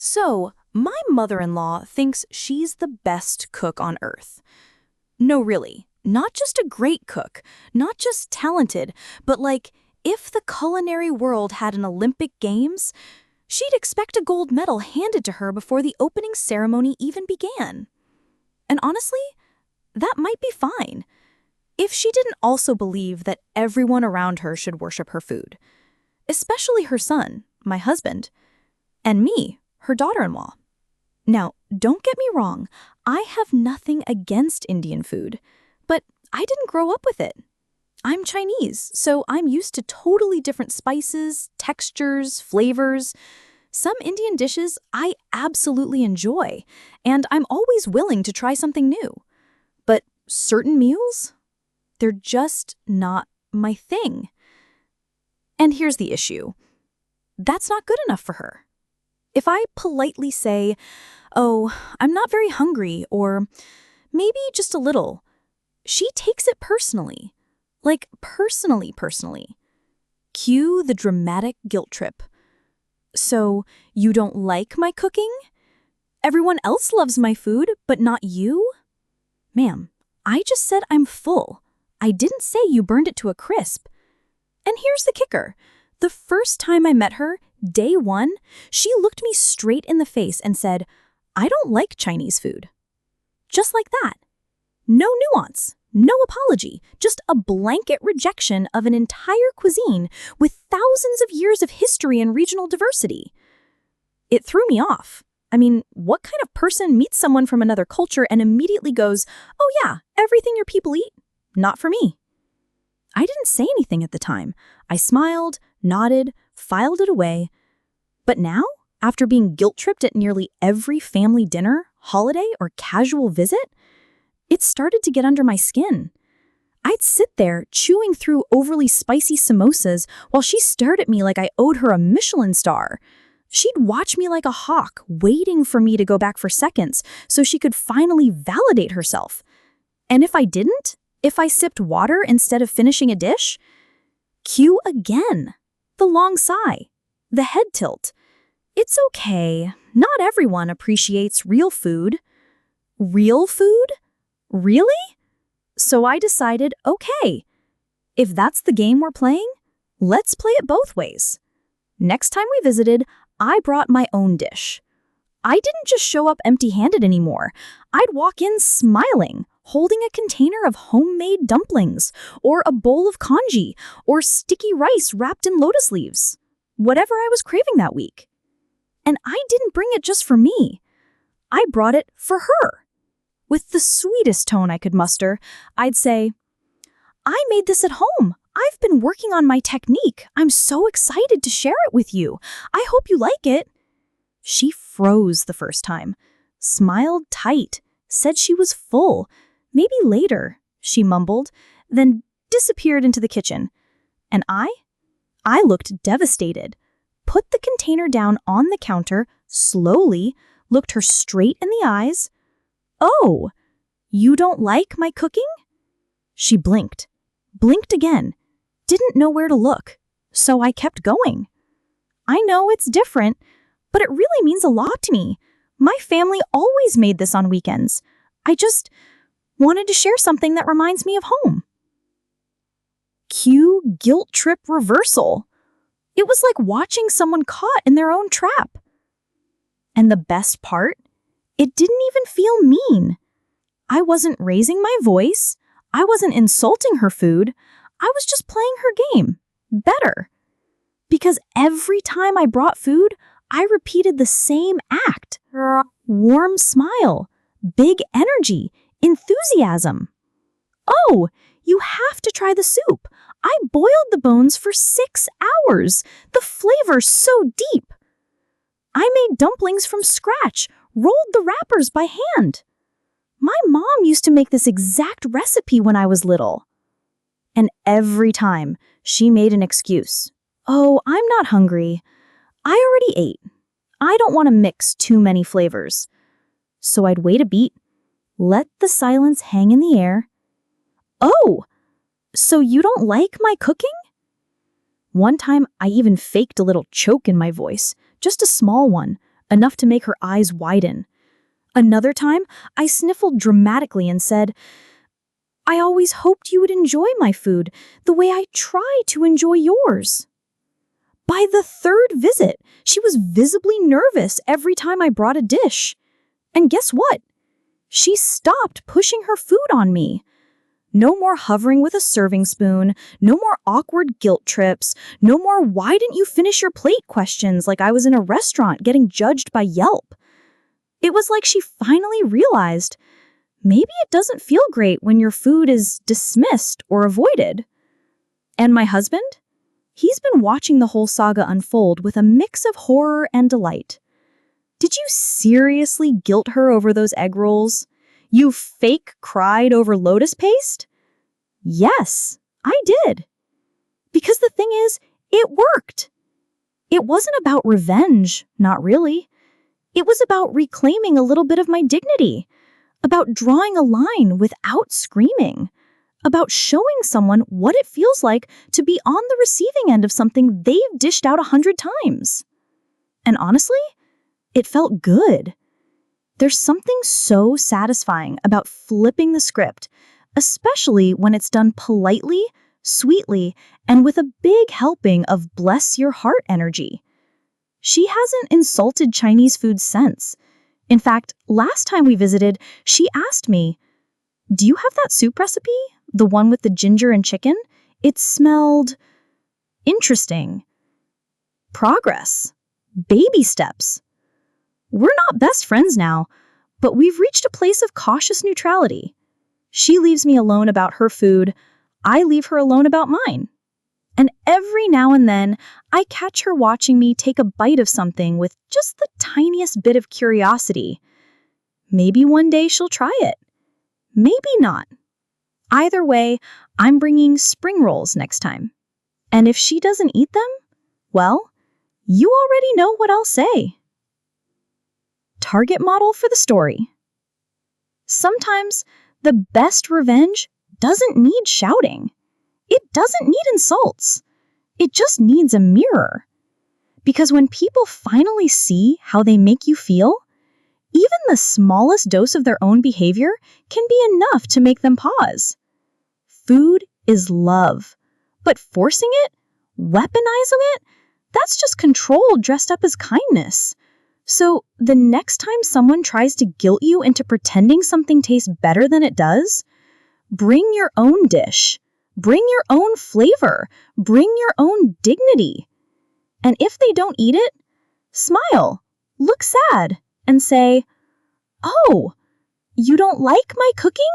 So, my mother-in-law thinks she's the best cook on earth. No, really. Not just a great cook, not just talented, but like, if the culinary world had an Olympic Games, she'd expect a gold medal handed to her before the opening ceremony even began. And honestly, that might be fine, if she didn't also believe that everyone around her should worship her food. Especially her son, my husband, and me, her daughter-in-law. Now, don't get me wrong, I have nothing against Indian food, but I didn't grow up with it. I'm Chinese, so I'm used to totally different spices, textures, flavors. Some Indian dishes I absolutely enjoy, and I'm always willing to try something new. But certain meals? They're just not my thing. And here's the issue. That's not good enough for her. If I politely say, "Oh, I'm not very hungry," or maybe just a little, she takes it personally. Like personally. Cue the dramatic guilt trip. So, you don't like my cooking? Everyone else loves my food, but not you? Ma'am, I just said I'm full. I didn't say you burned it to a crisp. And here's the kicker. The first time I met her, day one, she looked me straight in the face and said, "I don't like Chinese food." Just like that. No nuance, no apology, just a blanket rejection of an entire cuisine with thousands of years of history and regional diversity. It threw me off. I mean, what kind of person meets someone from another culture and immediately goes, "Oh yeah, everything your people eat? Not for me." I didn't say anything at the time. I smiled, nodded, filed it away. But now, after being guilt-tripped at nearly every family dinner, holiday, or casual visit, it started to get under my skin. I'd sit there chewing through overly spicy samosas while she stared at me like I owed her a Michelin star. She'd watch me like a hawk, waiting for me to go back for seconds so she could finally validate herself. And if I didn't, if I sipped water instead of finishing a dish, cue again. The long sigh, the head tilt. It's okay. Not everyone appreciates real food. Real food? Really? So I decided, okay, if that's the game we're playing, let's play it both ways. Next time we visited, I brought my own dish. I didn't just show up empty-handed anymore. I'd walk in smiling, holding a container of homemade dumplings, or a bowl of congee, or sticky rice wrapped in lotus leaves. Whatever I was craving that week. And I didn't bring it just for me. I brought it for her. With the sweetest tone I could muster, I'd say, "I made this at home. I've been working on my technique. I'm so excited to share it with you. I hope you like it." She froze the first time, smiled tight, said she was full. "Maybe later," she mumbled, then disappeared into the kitchen. And I looked devastated, put the container down on the counter, slowly, looked her straight in the eyes. "Oh, you don't like my cooking?" She blinked again, didn't know where to look, so I kept going. "I know it's different, but it really means a lot to me. My family always made this on weekends. I just wanted to share something that reminds me of home." Cue guilt trip reversal. It was like watching someone caught in their own trap. And the best part? It didn't even feel mean. I wasn't raising my voice. I wasn't insulting her food. I was just playing her game. Better. Because every time I brought food, I repeated the same act. Warm smile, big energy, enthusiasm. "Oh, you have to try the soup. I boiled the bones for 6 hours. The flavor's so deep. I made dumplings from scratch, rolled the wrappers by hand. My mom used to make this exact recipe when I was little." And every time, she made an excuse. "Oh, I'm not hungry. I already ate. I don't want to mix too many flavors." So I'd wait a beat, let the silence hang in the air. "Oh, so you don't like my cooking?" One time, I even faked a little choke in my voice, just a small one, enough to make her eyes widen. Another time, I sniffled dramatically and said, "I always hoped you would enjoy my food the way I try to enjoy yours." By the third visit, she was visibly nervous every time I brought a dish. And guess what? She stopped pushing her food on me. No more hovering with a serving spoon, no more awkward guilt trips, no more "why didn't you finish your plate" questions like I was in a restaurant getting judged by Yelp. It was like she finally realized, maybe it doesn't feel great when your food is dismissed or avoided. And my husband? He's been watching the whole saga unfold with a mix of horror and delight. Did you seriously guilt her over those egg rolls? You fake cried over lotus paste? Yes, I did. Because the thing is, it worked. It wasn't about revenge, not really. It was about reclaiming a little bit of my dignity, about drawing a line without screaming, about showing someone what it feels like to be on the receiving end of something they've dished out 100 times. And honestly, it felt good. There's something so satisfying about flipping the script, especially when it's done politely, sweetly, and with a big helping of bless your heart energy. She hasn't insulted Chinese food since. In fact, last time we visited, she asked me, "Do you have that soup recipe? The one with the ginger and chicken? It smelled interesting. Progress. Baby steps." We're not best friends now, but we've reached a place of cautious neutrality. She leaves me alone about her food. I leave her alone about mine. And every now and then, I catch her watching me take a bite of something with just the tiniest bit of curiosity. Maybe one day she'll try it. Maybe not. Either way, I'm bringing spring rolls next time. And if she doesn't eat them, well, you already know what I'll say. Target model for the story. Sometimes the best revenge doesn't need shouting. It doesn't need insults. It just needs a mirror. Because when people finally see how they make you feel, even the smallest dose of their own behavior can be enough to make them pause. Food is love, but forcing it, weaponizing it, that's just control dressed up as kindness. So the next time someone tries to guilt you into pretending something tastes better than it does, bring your own dish, bring your own flavor, bring your own dignity. And if they don't eat it, smile, look sad, and say, "Oh, you don't like my cooking?"